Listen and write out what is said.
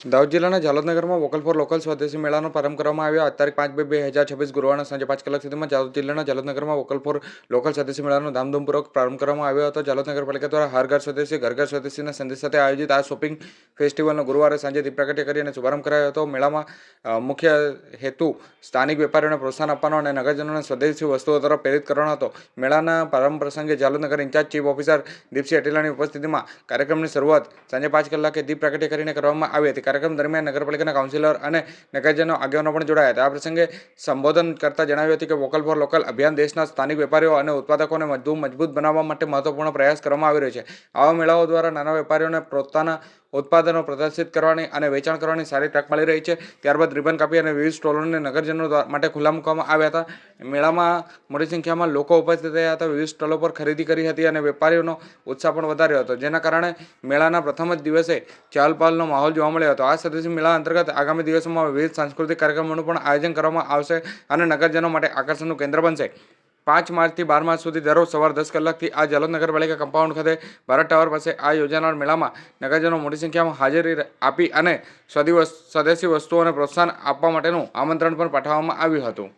દાહોદ જિલ્લાના જાલોદનગરમાં vocal for local સ્વદેશી મેળાનો પ્રારંભ કરવામાં આવ્યો. તારીખ 5/2/2026 ગુરુવારના સાંજે 5 કલાક સુધીમાં દાહોદ જિલ્લાના જાલોદનગરમાં વોકલ ફોર લોકલ સ્વદેશી મેળાનો ધામધૂમપૂર્વક પ્રારંભ કરવામાં આવ્યો હતો. જાલોદ નગરપાલિકા દ્વારા હર ઘર સ્વદેશી ઘર ઘર સ્વદેશીના સંદેશ સાથે આયોજિત આ શોપિંગ ફેસ્ટિવલનો ગુરુવારે સાંજે દીપ પ્રાગટ્ય કરીને શુભારંભ કરાયો હતો. મેળામાં મુખ્ય હેતુ સ્થાનિક વેપારીઓને પ્રોત્સાહન આપવાનો અને નગરજનોને સ્વદેશી વસ્તુઓ તરફ પ્રેરિત કરવાનો હતો. મેળાના પ્રારંભ પ્રસંગે જાલોદનગર ઇન્ચાર્જ ચીફ ઓફિસર દીપસિંહ અટેલાની ઉપસ્થિતિમાં કાર્યક્રમની શરૂઆત સાંજે 5 કલાકે દીપ પ્રાગટ્ય કરીને કરવામાં આવી હતી. કાર્યક્રમ દરમિયાન નગરપાલિકાના કાઉન્સિલર અને નગરજનો આગેવાનો પણ જોડાયા હતા. આ પ્રસંગે સંબોધન કરતા જણાવ્યું હતું કે વોકલ ફોર લોકલ અભિયાન દેશના સ્થાનિક વેપારીઓ અને ઉત્પાદકોને વધુ મજબૂત બનાવવા માટે મહત્વપૂર્ણ પ્રયાસ કરવામાં આવી રહ્યો છે. આવા મેળાઓ દ્વારા નાના વેપારીઓને પોતાના ઉત્પાદનો પ્રદર્શિત કરવાની અને વેચાણ કરવાની સારી તક મળી રહી છે. ત્યારબાદ રિબન કાપી અને વિવિધ સ્ટોલોને નગરજનો માટે ખુલ્લા મૂકવામાં આવ્યા હતા. મેળામાં મોટી સંખ્યામાં લોકો ઉપસ્થિત રહ્યા હતા. વિવિધ સ્ટોલો પર ખરીદી કરી હતી અને વેપારીઓનો ઉત્સાહ પણ વધાર્યો હતો, જેના કારણે મેળાના પ્રથમ જ દિવસે ચહલ પહલનો માહોલ જોવા મળ્યો હતો. આ સ્વદેશી મેળા અંતર્ગત આગામી દિવસોમાં વિવિધ સાંસ્કૃતિક કાર્યક્રમોનું પણ આયોજન કરવામાં આવશે અને નગરજનો માટે આકર્ષણનું કેન્દ્ર બનશે. 5 માર્ચથી 12 માર્ચ સુધી દરરોજ સવારે 10 કલાકથી આ જાલોદ નગરપાલિકા કમ્પાઉન્ડ ખાતે ભારત ટાવર પાસે આ યોજાનાર મેળામાં નગરજનો મોટી સંખ્યામાં હાજરી આપી અને સ્વદેશી વસ્તુઓને પ્રોત્સાહન આપવા માટેનું આમંત્રણ પણ પાઠવવામાં આવ્યું હતું.